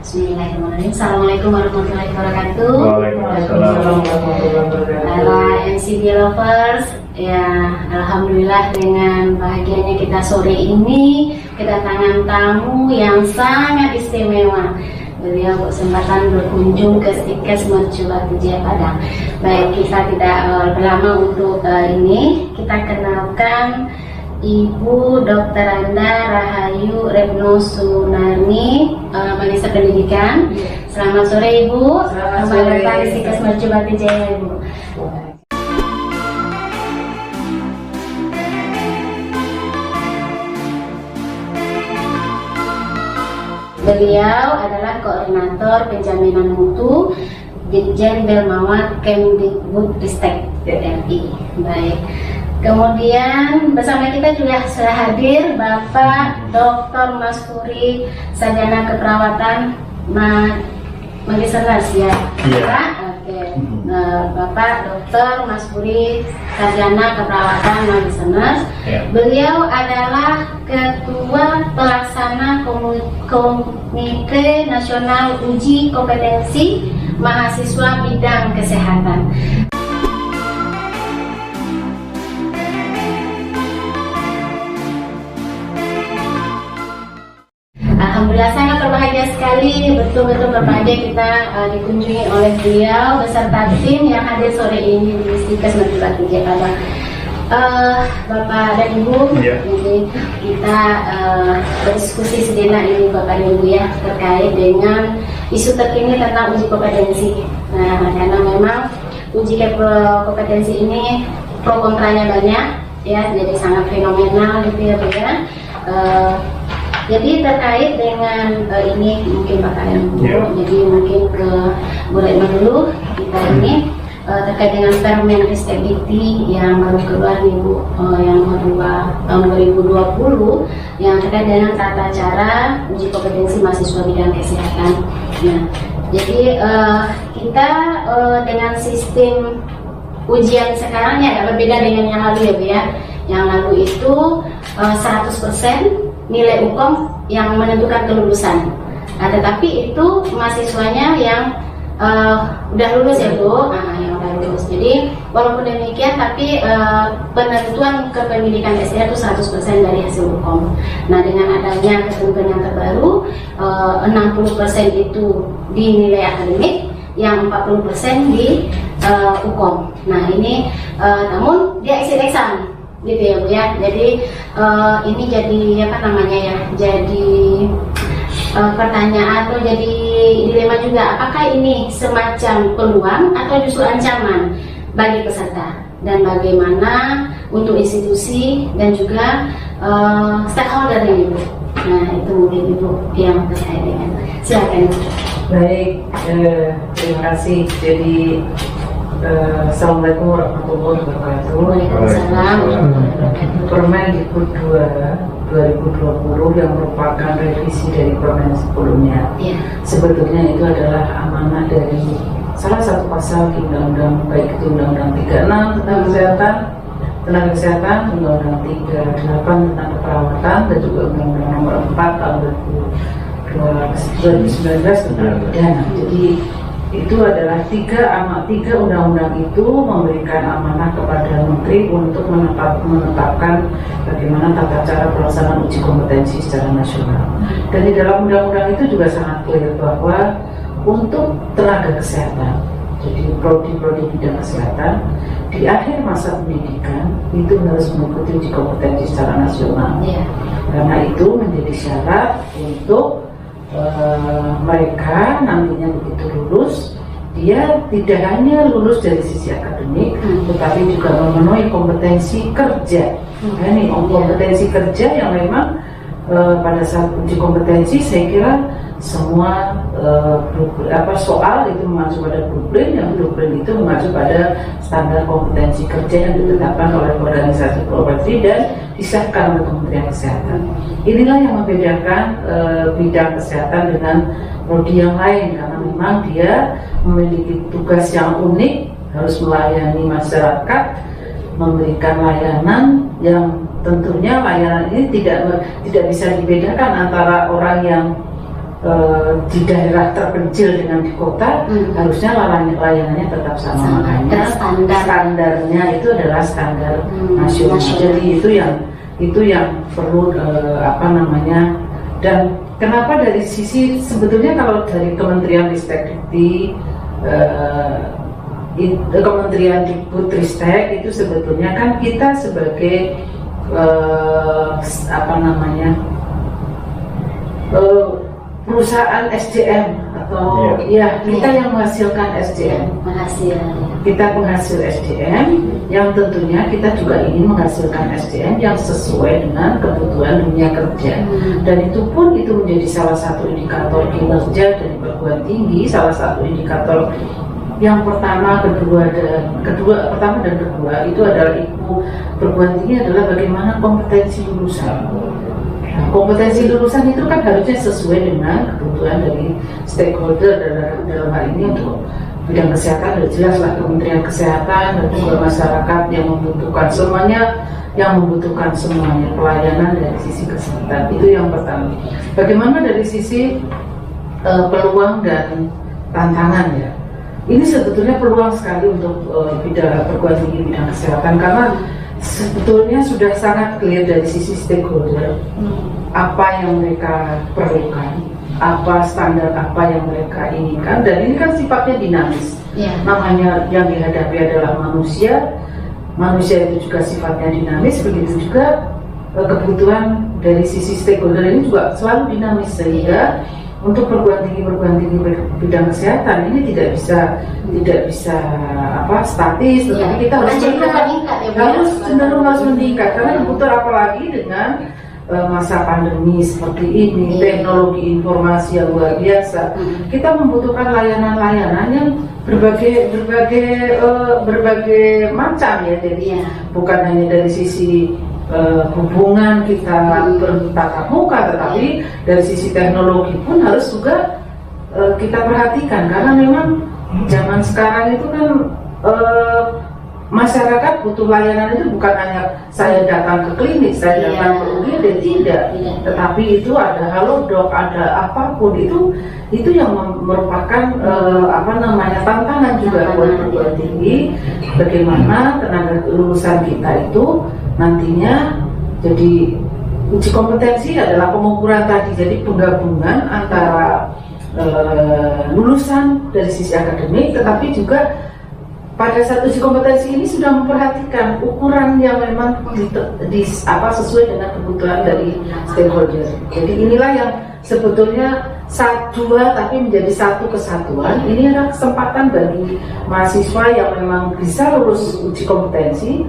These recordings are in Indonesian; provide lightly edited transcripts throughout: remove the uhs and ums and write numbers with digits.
Bismillahirrahmanirrahim. Assalamualaikum warahmatullahi wabarakatuh. Waalaikumsalam warahmatullahi wabarakatuh. Para MCD lovers, ya alhamdulillah dengan bahagianya kita sore ini kedatangan tamu yang sangat istimewa. Beliau kesempatan berkunjung ke Stikes Mercubuakti Jaya Padang. Baik, kita tidak berlama untuk ini, kita kenalkan Ibu Dr. Anda Rahayu Retno Sunarni, Magister Pendidikan. Selamat sore Ibu. Selamat sore. Kembali di Stikes Mercubuakti Jaya Ibu. Beliau adalah koordinator penjaminan mutu Ditjen Belmawat Kemdikbudristek RI. Baik. Kemudian bersama kita juga sudah hadir Bapak Dr. Mas Puri, Sarjana Keperawatan Magister ya. Iya. Oke. Bapak Dr. Mas Puri, Sarjana Keperawatan Magister. Ya. Beliau adalah Ketua Pelaksana Komite Nasional Uji Kompetensi Mahasiswa Bidang Kesehatan. Alhamdulillah sangat berbahagia sekali, betul-betul berbahagia kita dikunjungi oleh beliau beserta tim yang hadir sore ini di Stikes Mercubuakti Jaya Padang. Bapak dan Ibu, jadi kita berdiskusi sejenak ini Bapak dan Ibu ya terkait dengan isu terkini tentang uji kompetensi. Nah, karena memang uji kompetensi ini pro kontranya banyak ya, jadi sangat fenomenal gitu ya Bu ya. Jadi terkait dengan ini mungkin Bapak dan Ibu, jadi mungkin ke Bu Retno dulu kita ini terkait dengan Permen Ristek Dikti yang baru keluar nih Bu, yang kedua tahun 2020 yang terkait dengan tata cara uji kompetensi mahasiswa bidang kesehatan. Nah, jadi kita dengan sistem ujian sekarang ya agak berbeda dengan yang lalu ya Bu ya. Yang lalu itu 100% nilai UKOM yang menentukan kelulusan. Tetapi itu mahasiswanya yang udah lulus ya Bu, yang udah lulus. Jadi walaupun demikian, tapi penentuan kependidikan SDA itu 100% dari hasil UKOM. Nah, dengan adanya ketentuan yang terbaru, 60% itu di nilai akademik, yang 40% di UKOM. Nah ini, namun dia exit exam gitu ya Bu ya. Jadi ini jadi apa namanya ya, jadi pertanyaan atau jadi dilema juga, apakah ini semacam peluang atau justru ancaman bagi peserta, dan bagaimana untuk institusi dan juga stakeholder ini Bu. Nah itu mungkin Ibu yang terkait dengan, silakan. Baik, terima kasih. Jadi Assalamualaikum warahmatullahi wabarakatuh. Waalaikumsalam. Permendikbud 2020 yang merupakan revisi dari Permen sebelumnya. Ya. Sebetulnya itu adalah amanah dari salah satu pasal di Undang-Undang, baik itu Undang-Undang 36 tentang kesehatan, Undang-Undang 38 tentang keperawatan, dan juga Undang-Undang Nomor 4 tahun 2019 tentang pidana. Jadi itu adalah tiga undang-undang itu memberikan amanah kepada Menteri untuk menetapkan bagaimana tata cara pelaksanaan uji kompetensi secara nasional. Dan di dalam undang-undang itu juga sangat clear bahwa untuk tenaga kesehatan, jadi prodi bidang kesehatan, di akhir masa pendidikan itu harus mengikuti uji kompetensi secara nasional. Karena itu menjadi syarat untuk mereka nantinya begitu lulus, dia tidak hanya lulus dari sisi akademik, tetapi juga memenuhi kompetensi kerja. Ini kompetensi kerja yang memang pada saat uji kompetensi saya kira semua soal itu mengacu pada blueprint, yang blueprint itu mengacu pada standar kompetensi kerja yang ditetapkan oleh organisasi profesi dan disahkan oleh Kementerian Kesehatan. Inilah yang membedakan bidang kesehatan dengan prodi yang lain, karena memang dia memiliki tugas yang unik, harus melayani masyarakat, memberikan layanan yang tentunya layanan ini tidak bisa dibedakan antara orang yang di daerah terpencil dengan di kota, harusnya layanannya tetap sama. Makanya standarnya itu adalah standar nasional. Jadi itu yang perlu dan kenapa dari sisi sebetulnya kalau dari Kementerian Ristekdikti, Kementerian Dikbudristek itu sebetulnya kan kita sebagai perusahaan SDM atau kita yang menghasilkan SDM, kita penghasil SDM yang tentunya kita juga ingin menghasilkan SDM yang sesuai dengan kebutuhan dunia kerja, dan itu pun itu menjadi salah satu indikator kinerja dari perguruan tinggi. Salah satu indikator yang pertama dan kedua itu adalah perguruan tinggi adalah bagaimana kompetensi lulusan. Kompetensi lulusan itu kan harusnya sesuai dengan kebutuhan dari stakeholder dalam hal ini untuk bidang kesehatan. Sudah jelas lah Kementerian Kesehatan dan juga masyarakat yang membutuhkan semuanya pelayanan dari sisi kesehatan. Itu yang pertama. Bagaimana dari sisi peluang dan tantangan ya? Ini sebetulnya peluang sekali untuk bidang perguruan tinggi bidang kesehatan, karena sebetulnya sudah sangat clear dari sisi stakeholder apa yang mereka perlukan, apa standar apa yang mereka inginkan, dan ini kan sifatnya dinamis. Namanya yang dihadapi adalah manusia itu juga sifatnya dinamis, begitu juga kebutuhan dari sisi stakeholder ini juga selalu dinamis, sehingga untuk perguruan tinggi bidang kesehatan ini tidak bisa statis, tetapi kita harus cenderung meningkat, karena kebutuhan apalagi dengan masa pandemi seperti ini, teknologi informasi yang luar biasa, kita membutuhkan layanan-layanan yang berbagai macam ya. Jadi bukan hanya dari sisi hubungan kita bertatap muka, tetapi dari sisi teknologi pun harus juga kita perhatikan, karena memang zaman sekarang itu kan masyarakat butuh layanan itu bukan hanya saya datang ke klinik, saya datang ke UGD, tidak, tetapi itu ada halodoc, ada apapun itu yang merupakan tantangan juga buat perguruan tinggi, bagaimana tenaga lulusan kita itu nantinya jadi uji kompetensi adalah pengukuran tadi, jadi penggabungan antara lulusan dari sisi akademik, tetapi juga pada saat uji kompetensi ini sudah memperhatikan ukuran yang memang sesuai dengan kebutuhan dari stakeholder. Jadi inilah yang sebetulnya dua tapi menjadi satu kesatuan. Ini adalah kesempatan bagi mahasiswa yang memang bisa lulus uji kompetensi.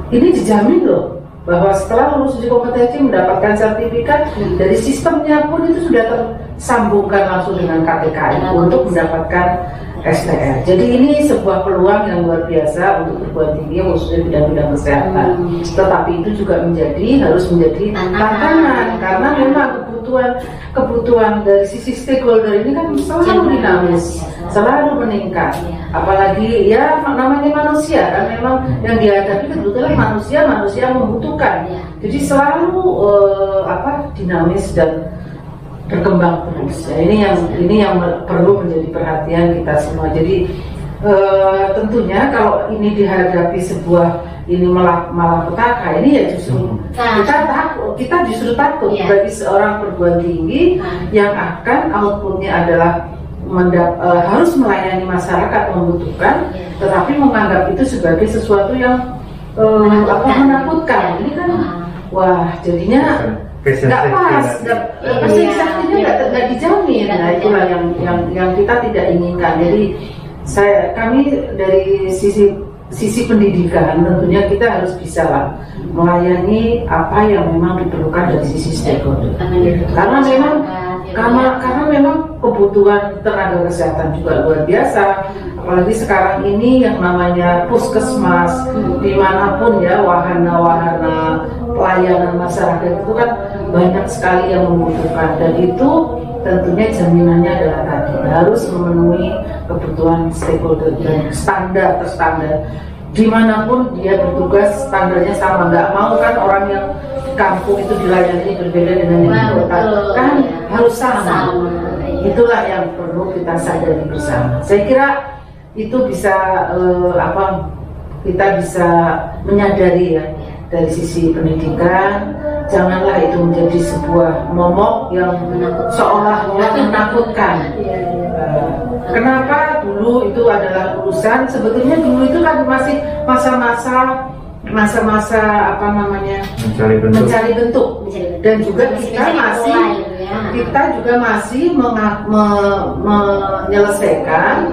Ini dijamin loh bahwa setelah lulus uji kompetensi mendapatkan sertifikat, dari sistemnya pun itu sudah tersambungkan langsung dengan KTKI untuk mendapatkan STR. Jadi ini sebuah peluang yang luar biasa untuk perguruan tinggi khususnya bidang-bidang kesehatan. Tetapi itu juga harus menjadi tantangan, karena memang kebutuhan dari sisi stakeholder ini kan selalu dinamis, selalu meningkat. Apalagi ya namanya manusia kan, memang yang dihadapi kebetulan manusia membutuhkan. Jadi selalu dinamis dan berkembang terus. Ya, ini yang perlu menjadi perhatian kita semua. Jadi tentunya kalau ini dihadapi sebuah malapetaka, ini ya justru kita justru takut bagi seorang perguruan tinggi yang akan outputnya adalah harus melayani masyarakat membutuhkan, tetapi menganggap itu sebagai sesuatu yang menakutkan. Ini kan jadinya nggak pas, prestasinya nggak dijamin. Nah itulah yang kita tidak inginkan. Jadi kami dari sisi pendidikan tentunya kita harus bisa lah melayani apa yang memang diperlukan dari sisi stakeholder. Karena memang kebutuhan tenaga kesehatan juga luar biasa. Apalagi sekarang ini yang namanya puskesmas dimanapun ya, wahana-wahana pelayanan masyarakat itu kan banyak sekali yang membutuhkan, dan itu tentunya jaminannya adalah tadi harus memenuhi kebutuhan stakeholder dan terstandar dimanapun dia bertugas, standarnya sama. Nggak mau kan orang yang kampung itu dilayani berbeda dengan yang di kota, kan harus sama. Itulah yang perlu kita sadari bersama. Saya kira itu bisa kita bisa menyadari ya, dari sisi pendidikan. Janganlah itu menjadi sebuah momok yang seolah-olah menakutkan. Kenapa dulu itu adalah urusan? Sebetulnya dulu itu kan masih masa-masa mencari bentuk, dan juga kita juga masih menyelesaikan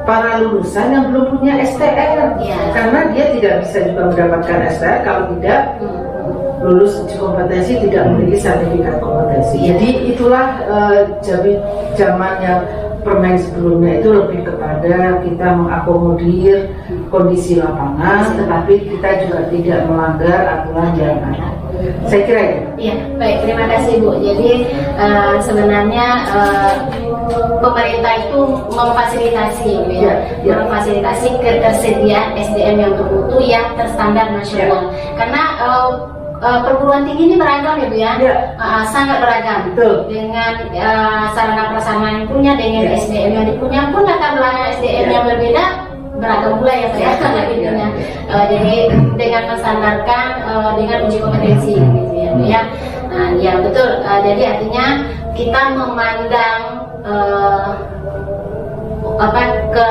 para lulusan yang belum punya STR, karena dia tidak bisa juga mendapatkan STR kalau tidak lulus uji kompetensi, tidak memiliki sertifikat kompetensi. Jadi itulah zamannya permen sebelumnya itu lebih kepada kita mengakomodir kondisi lapangan, tetapi kita juga tidak melanggar aturan yang ada. Saya kira itu. Iya, baik, terima kasih Bu. Jadi sebenarnya pemerintah itu memfasilitasi, memfasilitasi ketersediaan SDM yang bermutu yang terstandar nasional. Karena perguruan tinggi ini beragam ya Bu ya, sangat beragam. Betul. Dengan sarana prasarana yang punya, dengan SDM yang dipunya pun latar belakang SDM yang berbeda beragam pula ya Pak ya. Jadi dengan menstandarkan dengan uji kompetensi gitu ya Bu ya. Ya betul. Jadi artinya kita memandang ke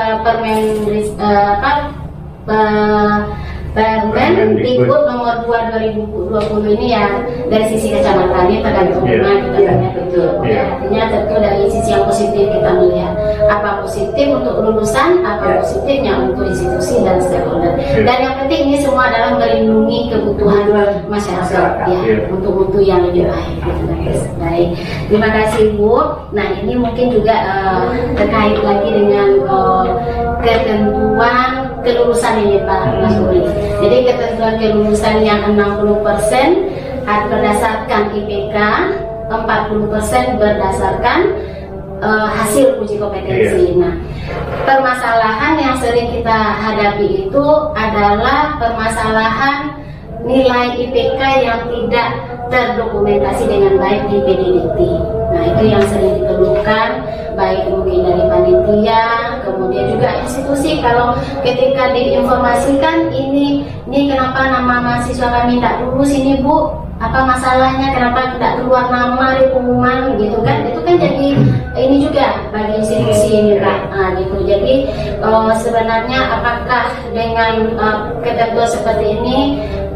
Permen Dikbud nomor 2 2020 ini ya, dari sisi kacamatannya tergantung betul. Artinya tentu dari sisi yang positif kita melihat apa positif untuk lulusan, apa positifnya untuk institusi dan stakeholder. Dan yang penting ini semua adalah melindungi kebutuhan masyarakat ya, untuk mutu yang lebih baik. Baik, terima kasih Bu. Nah ini mungkin juga terkait lagi dengan ketentuan kelulusan ini Pak Mas Uri. Jadi ketentuan kelulusan yang 60% berdasarkan IPK, 40% berdasarkan hasil uji kompetensi. Nah, permasalahan yang sering kita hadapi itu adalah permasalahan nilai IPK yang tidak terdokumentasi dengan baik di PDDT. Nah itu yang sering dikeluhkan, baik mungkin dari panitia, kemudian juga institusi. Kalau ketika diinformasikan ini kenapa nama mahasiswa kami tidak lulus ini Bu, apa masalahnya, kenapa tidak keluar nama di pengumuman gitu kan? Itu kan jadi ini juga bagi institusi ini Pak. Gitu. Jadi sebenarnya apakah dengan ketentuan seperti ini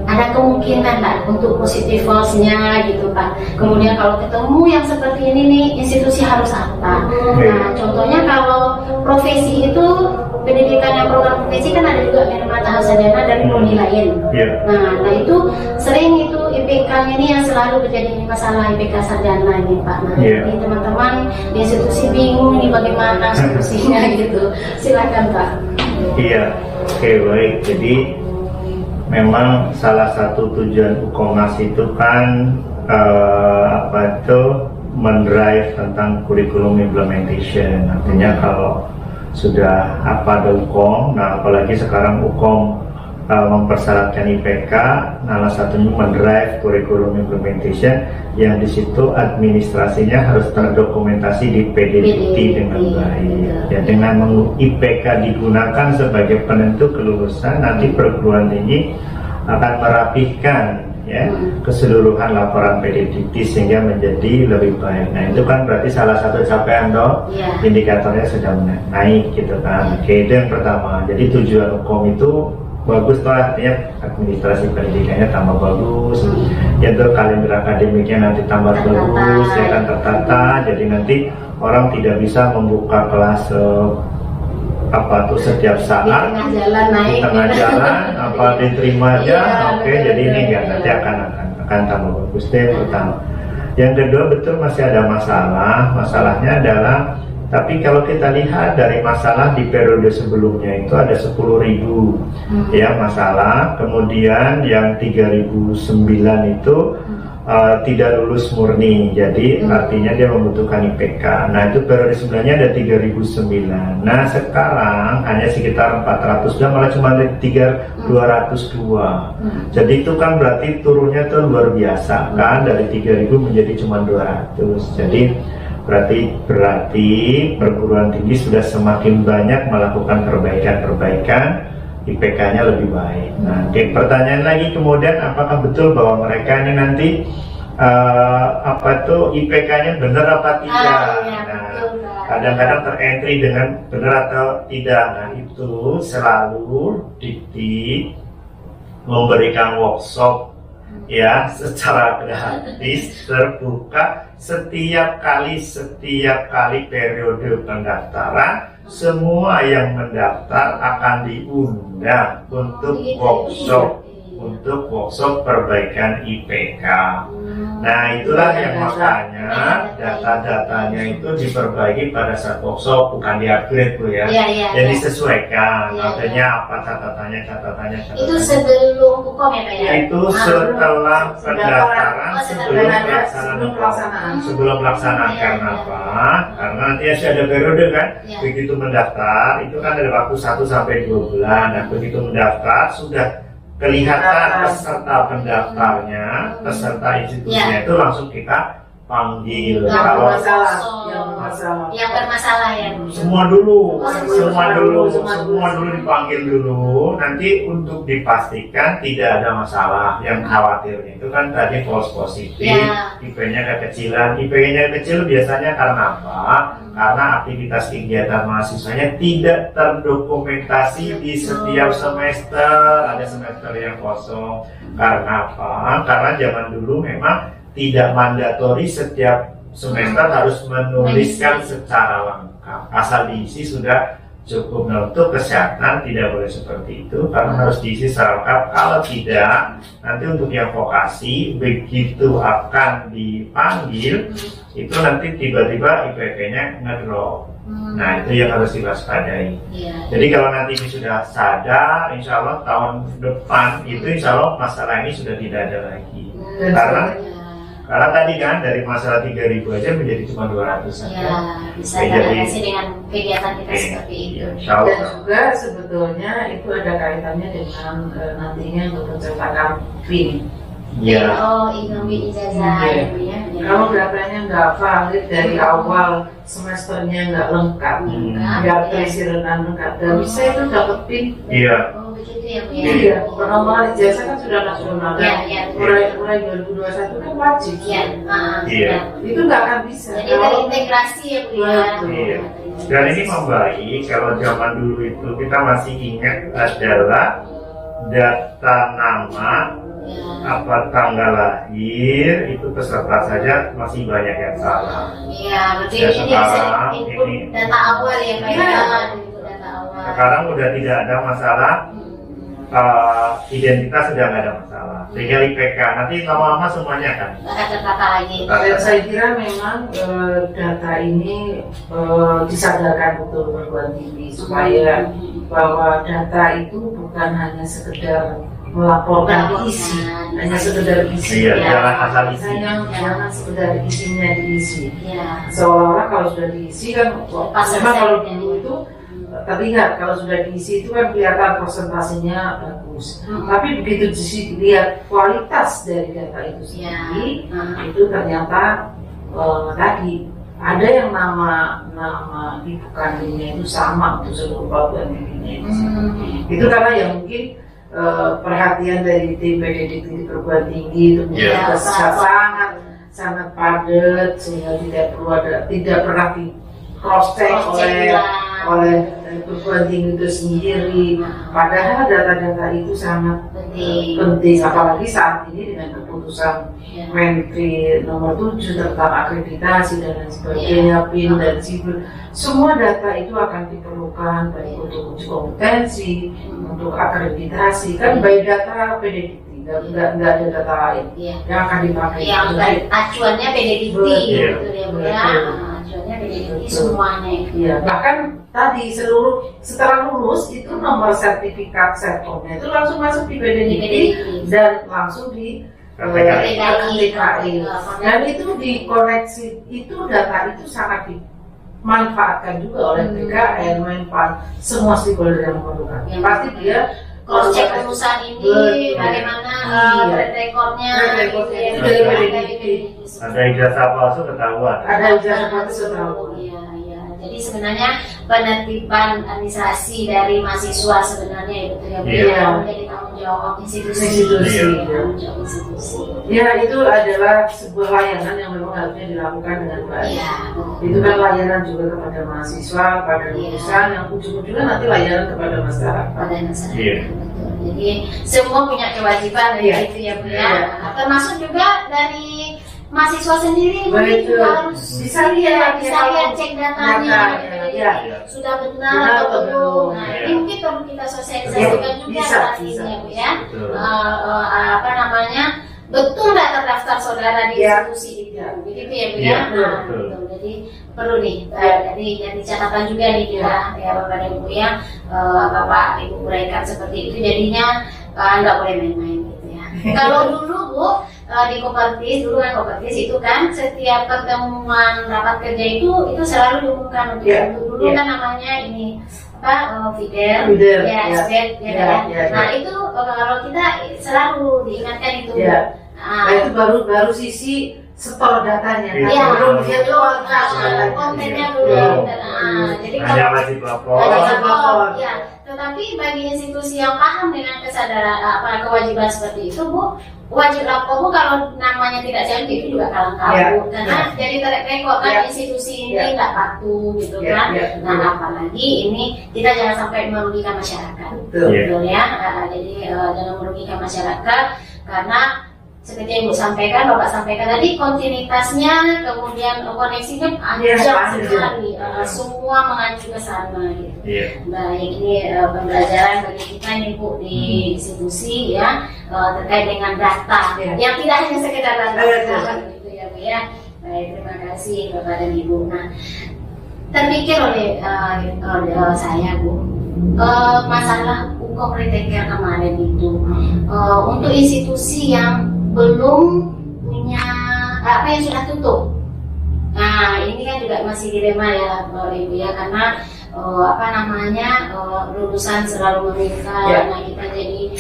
ada kemungkinan tak untuk positif false-nya gitu Pak. Kemudian kalau ketemu yang seperti ini nih, institusi harus apa? Nah contohnya kalau profesi itu, pendidikan yang program profesi kan ada juga minimal tahap sarjana dan prodi lain. Nah itu sering itu IPK-nya ini yang selalu menjadi masalah, IPK sarjana ini Pak. Nah ini teman-teman di institusi bingung nih bagaimana solusinya gitu. Silakan Pak. Iya, oke baik. Jadi memang salah satu tujuan Ukomas itu kan mendrive tentang kurikulum implementation. Artinya kalau sudah ada Ukom, nah apalagi sekarang Ukom mempersyaratkan IPK, salah satunya mendrive kurikulum implementation yang di situ administrasinya harus terdokumentasi di PDDT dengan baik. Ya, dengan IPK digunakan sebagai penentu kelulusan, nanti perguruan tinggi akan merapihkan ya keseluruhan laporan PDDT sehingga menjadi lebih baik. Nah itu kan berarti salah satu capaian indikatornya sudah naik gitu kan. Oke, itu yang pertama. Jadi tujuan Ukom itu bagus toh, artinya administrasi pendidikannya tambah bagus, ya tuh kalender akademiknya nanti tambah bagus, ya kan tertata. Jadi nanti orang tidak bisa membuka kelas setiap saat di tengah jalan diterima aja. Jadi ini enggak, nanti akan tambah bagus. Itu yang pertama. Yang kedua, betul masih ada masalahnya adalah, tapi kalau kita lihat dari masalah di periode sebelumnya itu ada 10.000 ya masalah, kemudian yang 3.009 itu tidak lulus murni, jadi artinya dia membutuhkan IPK. Nah itu periode sebelumnya ada 3.009. Nah sekarang hanya sekitar 400, malah cuma ada 202. Jadi itu kan berarti turunnya tuh luar biasa kan, dari 3.000 menjadi cuma 200. Jadi berarti perguruan tinggi sudah semakin banyak melakukan perbaikan-perbaikan, IPK-nya lebih baik. Nah, pertanyaan lagi kemudian, apakah betul bahwa mereka ini nanti IPK-nya benar apa tidak? Nah, kadang-kadang terentry dengan benar atau tidak. Nah, itu selalu Dikti memberikan workshop ya secara gratis terbuka setiap kali periode pendaftaran. Semua yang mendaftar akan diundang untuk workshop perbaikan IPK. Nah, itulah yang makanya data-datanya itu diperbaiki pada saat workshop, bukan di-upgrade Bu ya. Jadi disesuaikan. Artinya apa catatannya. Itu sebelum hukum ya Pak ya? Itu setelah pendaftaran, sebelum pelaksanaan. Karena apa? Karena nanti ada periode kan. Begitu mendaftar, itu kan ada waktu 1 sampai 2 bulan. Nah, begitu mendaftar sudah kelihatan peserta pendaftarnya, peserta institusinya itu langsung kita panggil. Kalau yang bermasalah ya. Semua dulu dipanggil dulu. Nanti untuk dipastikan tidak ada masalah. Yang khawatirnya itu kan tadi false positif, IP-nya kekecilan. IP-nya kecil biasanya karena apa? Karena aktivitas kegiatan mahasiswanya tidak terdokumentasi di setiap semester. Ada semester yang kosong. Karena apa? Karena zaman dulu memang tidak mandatori setiap semester harus menuliskan secara lengkap. Asal diisi sudah cukup. Nah, untuk kesehatan tidak boleh seperti itu karena harus diisi secara lengkap. Kalau tidak, nanti untuk yang vokasi begitu akan dipanggil itu nanti tiba-tiba IPK-nya ngedrop. Nah, itu yang harus diwaspadai. Jadi kalau nanti ini sudah sadar, insya Allah tahun depan itu insya Allah masalah ini sudah tidak ada lagi. Karena tadi kan dari masalah 3.000 aja menjadi cuma 200 saja. Bisa teratasi dengan kegiatan kita seperti itu. Dan juga sebetulnya itu ada kaitannya dengan nantinya untuk pencetakan PIN. Ingin ijazah ya. Kalau datanya nggak valid dari awal, semesternya nggak lengkap, nggak terisi lengkap, dan bisa itu dapat PIN. Iya, penomoran ijazah kan sudah nasional. Mulai 2021 kan wajib. Itu nggak akan bisa. Jadi terintegrasi ya Bu ya. Dan ini membaik. Kalau zaman dulu itu kita masih ingat adalah data nama, tanggal lahir itu peserta saja masih banyak yang salah. Berarti ini data awal ya Pak ya. Sekarang udah tidak ada masalah. Identitas sudah nggak ada masalah. Tinggal IPK, nanti lama-lama semuanya kan tertata lagi. Dan saya kira memang data ini disadarkan betul perguruan tinggi supaya bahwa data itu bukan hanya sekedar melaporkan diisi, hanya sekedar isi. Jangan asal isi. Jangan sekedar isinya diisi. Seolah-olah kalau sudah diisi kan, memang kalau dulu itu terlihat kalau sudah diisi itu kan kelihatan persentasenya bagus. Tapi begitu dilihat kualitas dari data itu sendiri, itu ternyata tadi ada yang nama ibu kandungnya itu sama untuk seluruh perguruan tingginya. Itu karena yang mungkin perhatian dari tim PDDT di perguruan tinggi itu sangat padat sehingga tidak pernah di cross check oleh perguruan tinggi itu sendiri. Padahal data-data itu sangat penting, apalagi saat ini dengan keputusan Menteri nomor 7 tentang akreditasi dan lain sebagainya, PIN dan sipil. Semua data itu akan diperlukan baik untuk uji kompetensi, untuk akreditasi, kan by data PDDT. Nggak ada data lain yang akan dipakai. Acuannya PDDT gitu ya Bu ya. Semuanya. Bahkan tadi setelah lulus itu nomor sertifikat setkomnya itu langsung masuk di PDDT dan langsung di KTKI. Dan itu dikoneksi, itu data itu sangat dimanfaatkan juga oleh BKN, Menpan, semua stakeholder yang memerlukan. Pasti dia cross check lulusan ini, bagaimana track recordnya, ada ijazah palsu ketahuan. Ada ijazah palsu ketahuan. Iya. Jadi sebenarnya penertiban administrasi dari mahasiswa sebenarnya itu ya, menjadi tanggung jawab institusi. Tanggung jawab institusi. Ya, itu adalah sebuah layanan yang memang harusnya dilakukan dengan baik. Iya. Itu kan layanan juga kepada mahasiswa, pada lulusan yang ujung-ujungnya nanti layanan kepada masyarakat. Pada masyarakat. Iya. Betul. Jadi semua punya kewajiban itu ya Bu ya. Termasuk juga dari mahasiswa sendiri mungkin juga harus bisa lihat cek datanya, sudah benar atau belum. Nah, ini mungkin perlu kita sosialisasikan juga artinya Bu ya. Betul nggak terdaftar saudara di institusi itu, begitu ya Bu ya. Betul. Jadi perlu nih, jadi catatan juga nih kita ya Bapak dan Ibu ya, Bapak Ibu uraikan seperti itu. Jadinya nggak boleh main-main gitu ya. Kalau dulu Bu di Kopertis, dulu kan Kopertis itu kan setiap pertemuan rapat kerja itu selalu diumumkan untuk dulu kan namanya ini Fidel, Nah itu kalau kita selalu diingatkan itu. Nah itu baru sisi setor datanya. Belum kontennya belum. Jadi hanya wajib lapor. Tetapi bagi institusi yang paham dengan kesadaran kewajiban seperti itu Bu, wajib lapor Bu kalau namanya tidak jadi itu juga kalang kabut karena jadi record kan institusi ini nggak patuh gitu kan. Nah apalagi ini kita jangan sampai merugikan masyarakat, betul ya. Jadi jangan merugikan masyarakat karena seperti yang Ibu sampaikan, Bapak sampaikan tadi, kontinuitasnya, kemudian koneksinya panjang sekali, semua mengacu ke sana gitu. Baik, ini pembelajaran bagi kita nih Bu di institusi ya, terkait dengan data yang tidak hanya sekedar data gitu ya Bu ya. Baik, terima kasih Bapak dan Ibu. Nah, terpikir oleh saya Bu, masalah UKOM Retaker kemarin itu untuk institusi yang belum punya yang sudah tutup. Nah ini kan juga masih dilema ya Bapak Ibu ya, karena lulusan selalu meminta. Nah kita jadi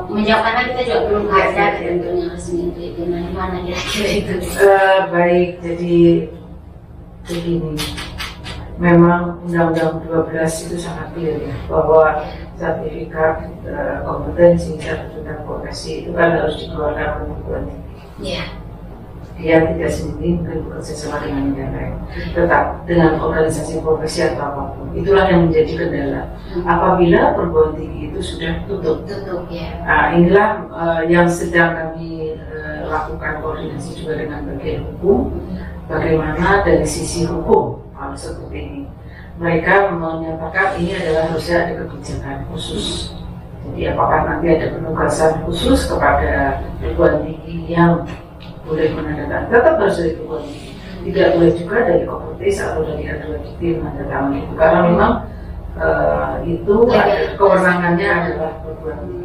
menjawab karena kita juga belum ada tentunya resmi itu. Nah gimana kira-kira itu? Baik, jadi begini, memang Undang-Undang 12 itu sangat clear ya, bahwa sertifikat kompetensi, sertifikat profesi itu kan harus dikeluarkan oleh perguruan tinggi. Dia tidak sendiri mungkin bekerja sama dengan yang lain, tetap dengan organisasi profesi atau apapun. Itulah yang menjadi kendala. Apabila perguruan tinggi itu sudah tutup ya. Nah, inilah yang sedang kami lakukan koordinasi juga dengan bagian hukum. Bagaimana dari sisi hukum hal seperti ini? Mereka menyatakan ini adalah harusnya ada kebijakan khusus. Jadi apakah nanti ada penugasan khusus kepada perguruan tinggi yang boleh menandatangani, tetap harus dari perguruan tinggi. Tidak boleh juga dari Kopertis atau dari A2GT menandatangani itu, karena memang itu kewenangannya adalah perguruan tinggi.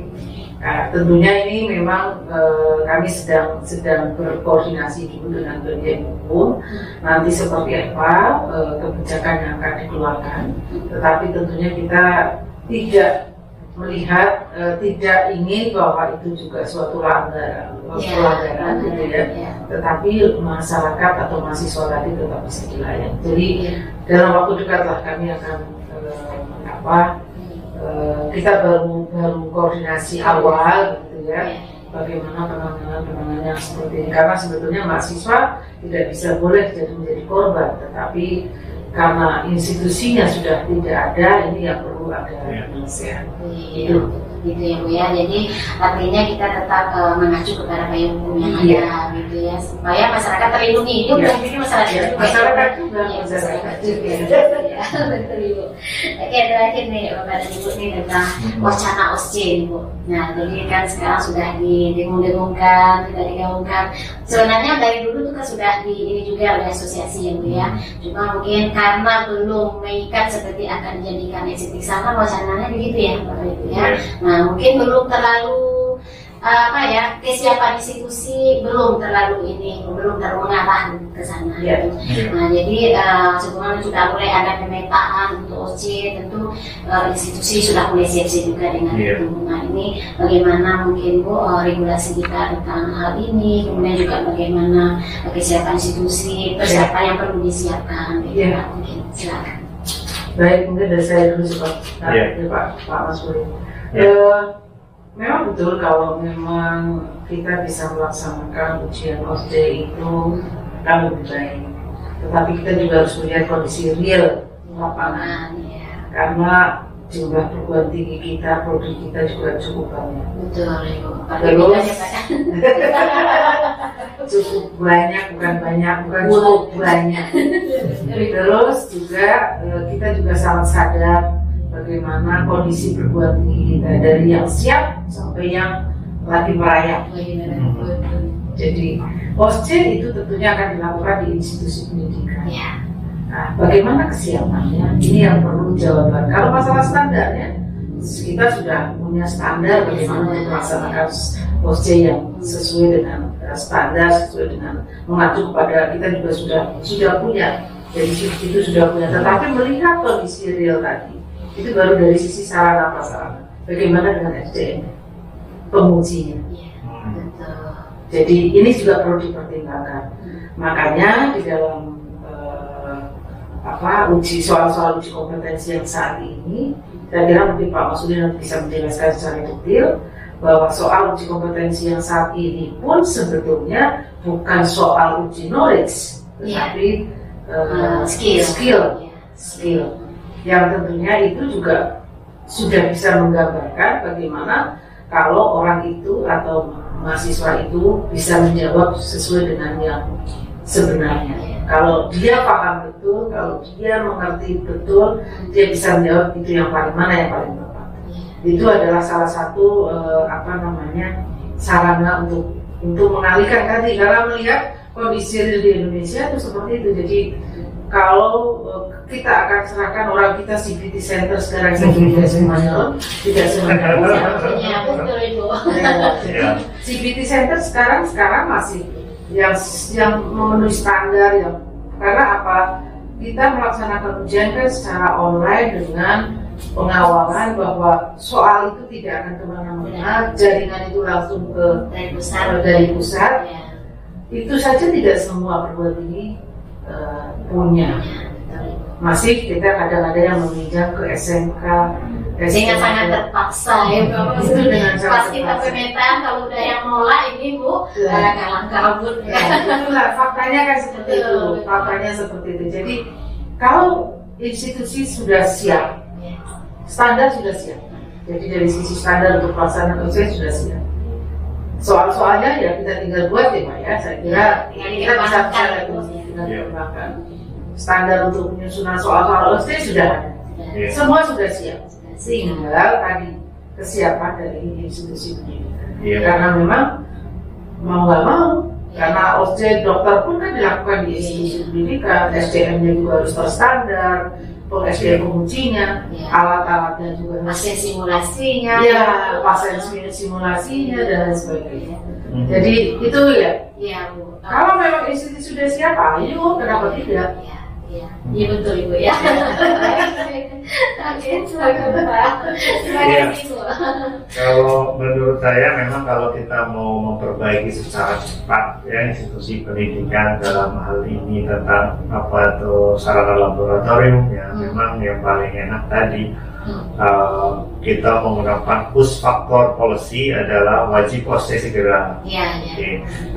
Nah, tentunya ini memang kami sedang berkoordinasi dulu dengan bagian hukum. Nanti seperti apa kebijakan yang akan dikeluarkan. Tetapi tentunya kita tidak melihat, tidak ingin bahwa itu juga suatu pelanggaran gitu ya. Tetapi masyarakat atau mahasiswa tadi tetap bisa dilayani. Jadi dalam waktu dekat lah kami akan kita baru koordinasi awal gitu ya, bagaimana penanganan yang seperti ini, karena sebetulnya mahasiswa tidak bisa boleh menjadi korban, tetapi karena institusinya sudah tidak ada, ini yang perlu ada penyelesaian. Gitu ya Bu ya. Jadi artinya kita tetap mengacu kepada payung hukum yang ada gitu ya, supaya masyarakat terlindungi. Ini bukan jadi masyarakat juga. Masyarakat juga. Betul Ibu. Oke, terakhir nih Bapak dan Ibu nih tentang wacana OSC nih Bu. Nah jadi kan sekarang sudah didengung-dengungkan, tidak digabungkan. Sebenarnya dari dulu tuh kan sudah ini juga oleh asosiasi ya Bu ya. Cuma mungkin karena belum mengikat seperti akan dijadikan estetik sama wacananya begitu ya Bapak Ibu ya. Nah mungkin belum terlalu kesiapan institusi belum terlalu mengarah ke sana. Nah, jadi sebelumnya sudah mulai ada pemetaan untuk OSCE, tentu institusi sudah mulai siap-siap juga dengan itu. Nah, ini bagaimana mungkin Bu regulasi kita tentang hal ini, kemudian juga bagaimana kesiapan institusi, persiapan yang perlu disiapkan. Mungkin silakan. Baik, mungkin dari saya dulu Pak Mas Budi. Memang betul kalau memang kita bisa melaksanakan ujian OSCE itu akan lebih baik. Tetapi kita juga harus melihat kondisi real lapangan, karena jumlah perguruan tinggi kita, produk kita juga cukup banyak. Betul, Ibu. Terus cukup banyak, bukan cukup banyak. Terus juga kita juga sangat sadar bagaimana kondisi perguruan tinggi kita, dari yang siap sampai yang lagi merayap. Jadi OSCE itu tentunya akan dilakukan di institusi pendidikan. Nah, bagaimana kesiapannya? Ini yang perlu jawaban. Kalau masalah standarnya, kita sudah punya standar bagaimana melaksanakan OSCE yang sesuai dengan standar, sesuai dengan mengacu kepada, kita juga sudah punya. Jadi itu sudah punya. Tetapi melihat kondisi real tadi, itu baru dari sisi sarana prasarana. Bagaimana dengan SDM, pengujinya. Jadi ini juga perlu dipertimbangkan. Makanya di dalam soal-soal uji kompetensi yang saat ini, saya kira mungkin Pak Mas Udi nanti bisa menjelaskan secara detail bahwa soal uji kompetensi yang saat ini pun sebetulnya bukan soal uji knowledge, tetapi skill. Yang tentunya itu juga sudah bisa menggambarkan bagaimana kalau orang itu atau mahasiswa itu bisa menjawab sesuai dengan yang sebenarnya. Kalau dia paham betul, kalau dia mengerti betul, dia bisa menjawab itu yang paling mana yang paling tepat. Itu adalah salah satu sarana untuk mengalihkan tadi, karena melihat kondisi di Indonesia itu seperti itu. Jadi kalau kita akan serahkan orang kita CBT Center sekarang tidak semuanya CBT Center sekarang masih yang memenuhi standar, yang karena apa, kita melaksanakan ujian kan secara online dengan pengawalan bahwa soal itu tidak akan kemana-mana, jaringan itu langsung dari pusat. Itu saja tidak semua perguruan tinggi punya. Masih kita kadang-kadang yang meminjam ke SMK, sehingga sangat terpaksa ya. Itu dengan pas kita pemetaan, kalau udah yang nolak ini Bu, kalang kabut. Itulah faktanya kan seperti itu. Faktanya seperti itu. Jadi kalau institusi sudah siap, standar sudah siap. Jadi dari sisi standar untuk pelaksanaan ujian sudah siap. Soal-soalnya ya kita tinggal buat ya Pak ya. Saya kira kita bisa dikembangkan. Standar untuk penyusunan soal-soal OSCE sudah ada. Semua sudah siap. Tinggal tadi kesiapan dari institusi pendidikan. Karena memang mau nggak mau, karena OSCE dokter pun kan dilakukan di institusi pendidikan, SDM-nya juga harus terstandar, SDM pengujinya, alat-alatnya juga pasien simulasinya, pasien simulasinya dan lain sebagainya. Jadi itu ya. Bu. Kalau memang institusi sudah siap, ayo kenapa tidak? Iya betul Ibu ya. Oke, silakan Pak. Terima kasih Bu. Kalau menurut saya memang kalau kita mau memperbaiki secara cepat ya institusi pendidikan dalam hal ini tentang apa itu sarana laboratorium ya, memang yang paling enak tadi kita menggunakan push factor policy adalah wajib OSCE segera.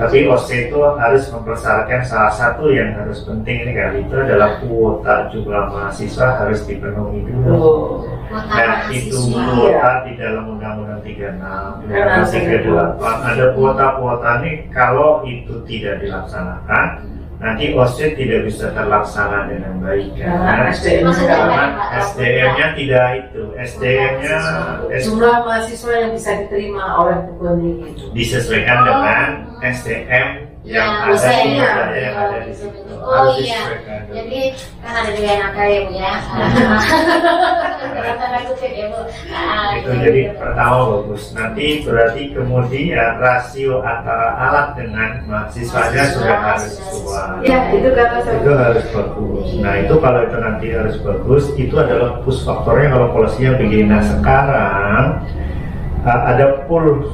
Tapi OSCE itu harus mempersyaratkan salah satu yang harus penting ini kali itu adalah kuota jumlah mahasiswa harus dipenuhi dulu. Dan itu kuota di dalam Undang-Undang 36, Undang-Undang 38 ada kuota-kuota ini, kalau itu tidak dilaksanakan nanti OSCE tidak bisa terlaksana dengan baik karena SDM-nya tidak itu, SDM-nya jumlah mahasiswa yang bisa diterima oleh perguruan tinggi itu disesuaikan dengan SDM yang ada di situ. Oh harus iya, disesuaikan dulu. jadi kan ada juga yang nakal ya Bu ya. Tanda kutip ya Bu. Itu jadi pertama bagus. Nanti berarti kemudian rasio antara alat dengan mahasiswanya sudah harus sesuai. Ya, itu kata saya. Itu harus bagus. Nah itu kalau itu nanti harus bagus, itu adalah push faktornya kalau polisinya begini. Nah sekarang ada pull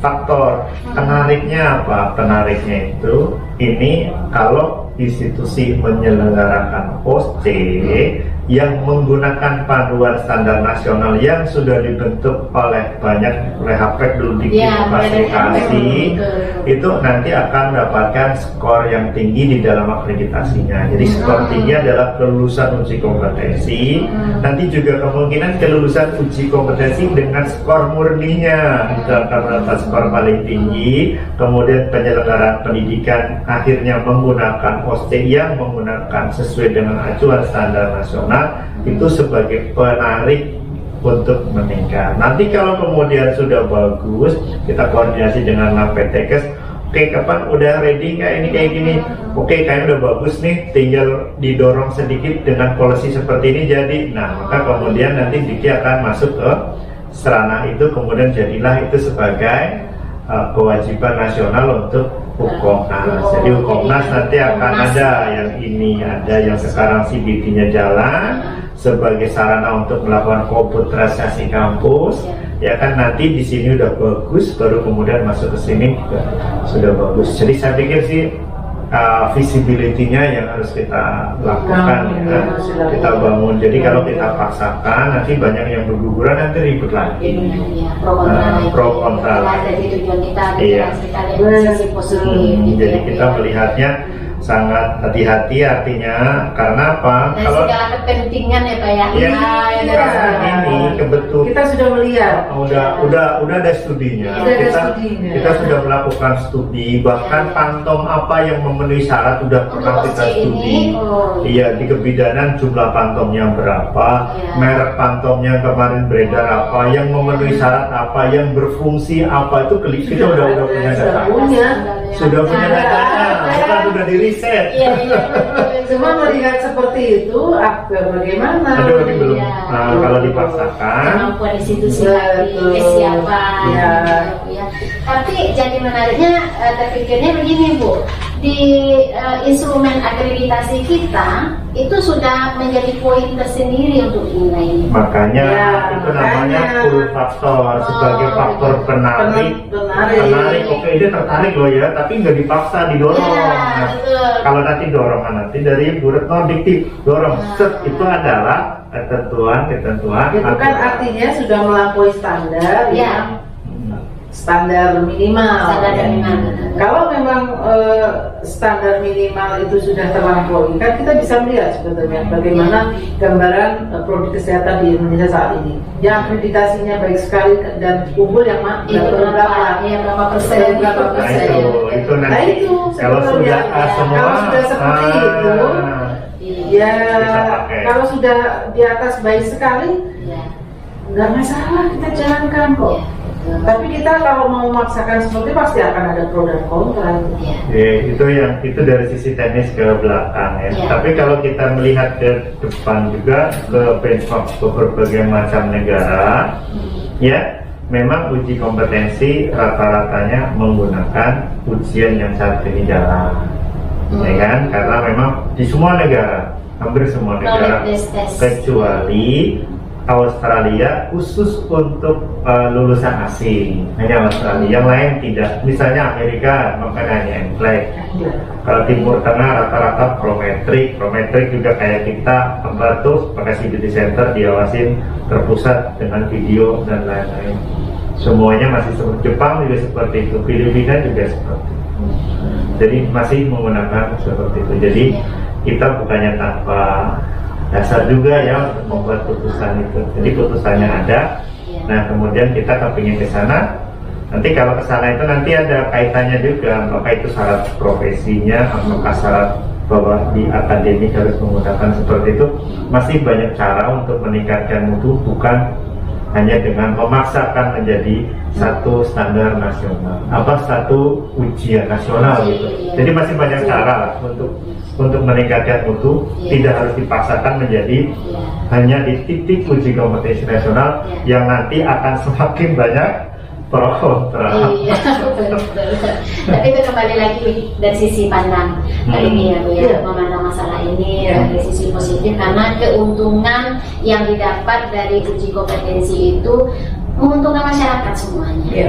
faktor. Penariknya apa? Penariknya itu ini kalau institusi menyelenggarakan OC yang menggunakan panduan standar nasional yang sudah dibentuk oleh banyak Rehapek dulu diklasifikasi, itu nanti akan mendapatkan skor yang tinggi di dalam akreditasinya. Jadi skor tinggi adalah kelulusan uji kompetensi, nanti juga kemungkinan kelulusan uji kompetensi dengan skor murninya, karena skor paling tinggi, kemudian penyelenggaraan pendidikan akhirnya menggunakan OC yang menggunakan sesuai dengan acuan standar nasional, itu sebagai penarik untuk meningkat. Nanti kalau kemudian sudah bagus, kita koordinasi dengan Naptenkes. Oke, kapan udah ready kayak ini kayak gini? Oke, kayaknya udah bagus nih, tinggal didorong sedikit dengan polisi seperti ini jadi. Nah, maka kemudian nanti Diki akan masuk ke serana itu, kemudian jadilah itu sebagai kewajiban nasional untuk Hukomnas. Jadi Hukomnas nanti akan ada yang ini, ada yang sekarang CBT-nya jalan sebagai sarana untuk melakukan komputerisasi kampus. Ya kan nanti di sini udah bagus, baru kemudian masuk ke sini juga sudah bagus. Jadi saya pikir sih visibility-nya yang harus kita lakukan, ya, kita bangun. Jadi kalau kita paksakan, nanti banyak yang berguguran, nanti ribut lagi. Pro kontra. Jadi tujuan kita Iya. sekali sisi positif. Jadi kita melihatnya sangat hati-hati, artinya karena apa? Dan segala kepentingan ya Pak ya. Ya, ya, ini kebetulan kita sudah melihat. udah ada studinya. Sudah ada kita studinya. kita sudah melakukan studi, bahkan pantom apa yang memenuhi syarat sudah pernah Untuk kita OC studi. ini, Iya, di kebidanan jumlah pantomnya berapa, Ya. merek pantomnya kemarin beredar apa, yang memenuhi syarat apa, yang berfungsi apa, itu kita udah punya data. Sudah punya datanya, bukan sudah di riset. Iya. Cuma melihat seperti itu, bagaimana? Aduh, ini belum. Iya. Nah, kalau dipaksakan, Kemampuan institusi lagi, Betul. kesiapan. Ya. Ya. Tapi jadi menariknya terpikirnya begini Bu, di instrumen akreditasi kita itu sudah menjadi poin tersendiri untuk nilai. makanya Ya, itu namanya makanya. pull faktor sebagai faktor penarik. Penarik. Oke, dia tertarik loh ya, tapi nggak dipaksa, didorong. Ya, Nah, betul. kalau nanti dorongan nanti dari Bu Retno dikti dorong, set itu adalah ketentuan. Itu kan aturan. artinya sudah melampaui standar, Ya. ya. Standar minimal. Standar minimal. Kalau memang standar minimal itu sudah terlampaui, kan kita bisa melihat sebetulnya bagaimana gambaran produk kesehatan di Indonesia saat ini. Yang akreditasinya baik sekali dan unggul yang Itu berapa? Iya, berapa persen? Berapa Nah persen? itu nanti Nah, itu kalau sudah sebetulnya. semua Kalau sudah seperti itu, Iya. ya Bisa pakai. kalau sudah di atas baik sekali, Iya. nggak masalah, kita jalankan kok. Iya, betul. Tapi kita kalau mau memaksakan seperti itu, pasti akan ada pro dan kontra. Iya. itu dari sisi teknis ke belakang ya. Ya. Tapi kalau kita melihat ke depan juga ke benchmark ke berbagai macam negara, ya memang uji kompetensi rata-ratanya menggunakan ujian yang saat ini jalan, ya kan? Karena memang di semua negara, hampir semua negara, Knowledge test. kecuali Australia khusus untuk lulusan asing, hanya Australia, yang lain tidak. Misalnya Amerika makanya hanya NCLEX. Kalau Timur Tengah rata-rata prometrik juga kayak kita, tempat tuh pakai CBT Center diawasin terpusat dengan video dan lain-lain. Semuanya masih seperti Jepang juga seperti itu, Filipina juga seperti itu. Jadi masih menggunakan seperti itu. Jadi kita bukannya tanpa dasar juga ya untuk membuat putusan itu. Jadi putusannya ada. Nah kemudian kita kepingin ke sana. Nanti kalau ke sana itu nanti ada kaitannya juga, apakah itu syarat profesinya, apakah syarat bahwa di akademik harus menggunakan seperti itu. Masih banyak cara untuk meningkatkan mutu, bukan hanya dengan memaksakan menjadi satu standar nasional, satu ujian nasional gitu. Jadi masih banyak cara lah untuk untuk meningkatkan mutu, tidak harus dipaksakan menjadi hanya di titik uji kompetensi nasional yang nanti akan semakin banyak pro kontra. Iya, betul. Tapi itu kembali lagi dari sisi pandang ini ya Bu ya, memandang masalah ini dari sisi positif, karena keuntungan yang didapat dari uji kompetensi itu menguntungkan masyarakat semuanya.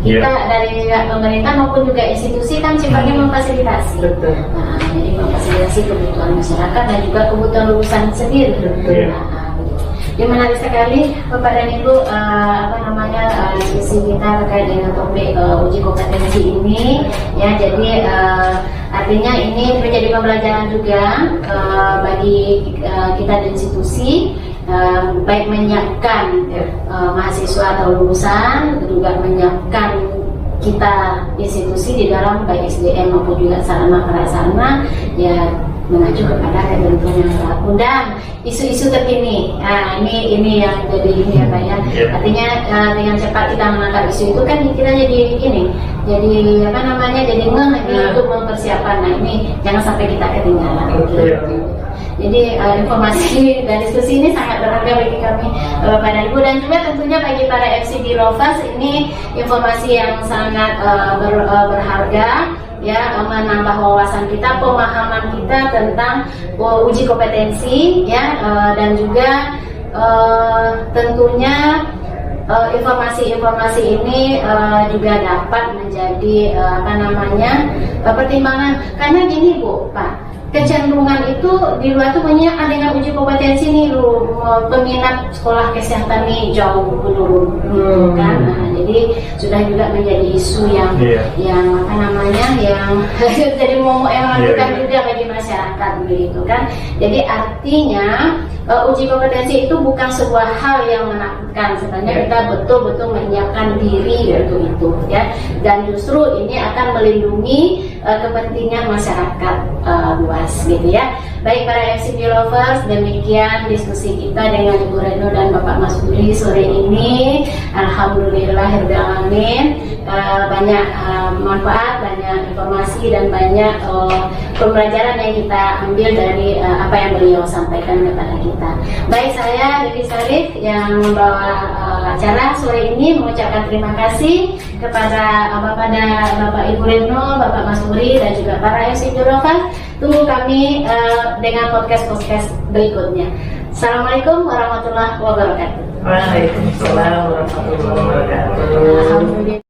Kita dari pemerintah maupun juga institusi kan sifatnya memfasilitasi. Betul. Nah, jadi memfasilitasi kebutuhan masyarakat dan juga kebutuhan lulusan sendiri. Ini menarik sekali Bapak dan Ibu diskusi kita terkait dengan topik uji kompetensi ini ya. Jadi artinya ini menjadi pembelajaran juga bagi kita di institusi, baik menyiapkan mahasiswa atau lulusan, juga menyiapkan kita institusi di dalam baik SDM maupun juga sarana prasarana ya, mengacu kepada ketentuan yang berlaku dan isu-isu terkini. Nah, ini yang jadi ini ya Pak ya. Artinya dengan cepat kita menangkap isu itu kan kita jadi jadi jadi untuk mempersiapkan. Nah, ini jangan sampai kita ketinggalan. Jadi informasi dan diskusi ini sangat berharga bagi kami Bapak dan Ibu, dan juga tentunya bagi para FCD Lovers ini informasi yang sangat berharga ya, menambah wawasan kita, pemahaman kita tentang uji kompetensi ya, dan juga tentunya informasi-informasi ini juga dapat menjadi pertimbangan, karena gini Bu, Pak, kecenderungan itu di luar tuh banyak dengan uji kompetensi nih peminat sekolah kesehatan nih jauh menurun kan. Nah, jadi sudah juga menjadi isu yang yang jadi momok yang menentukan juga bagi masyarakat begitu kan. Jadi artinya uji kompetensi itu bukan sebuah hal yang menakutkan, sebenarnya kita betul-betul menyiapkan diri untuk itu ya, dan justru ini akan melindungi kepentingan masyarakat luas gitu ya. Baik para FCD Lovers, demikian diskusi kita dengan Ibu Retno dan Bapak Mas Budi sore ini. Alhamdulillahirrahmanirrahim, banyak manfaat, banyak informasi dan banyak pembelajaran yang kita ambil dari apa yang beliau sampaikan kepada kita. Baik, saya Dewi Sarif yang membawa acara sore ini mengucapkan terima kasih kepada Bapak Ibu Retno, Bapak Mas Budi dan juga para FCD Lovers. Tunggu kami dengan podcast berikutnya. Assalamualaikum warahmatullahi wabarakatuh. Waalaikumsalam warahmatullahi wabarakatuh. Alhamdulillah.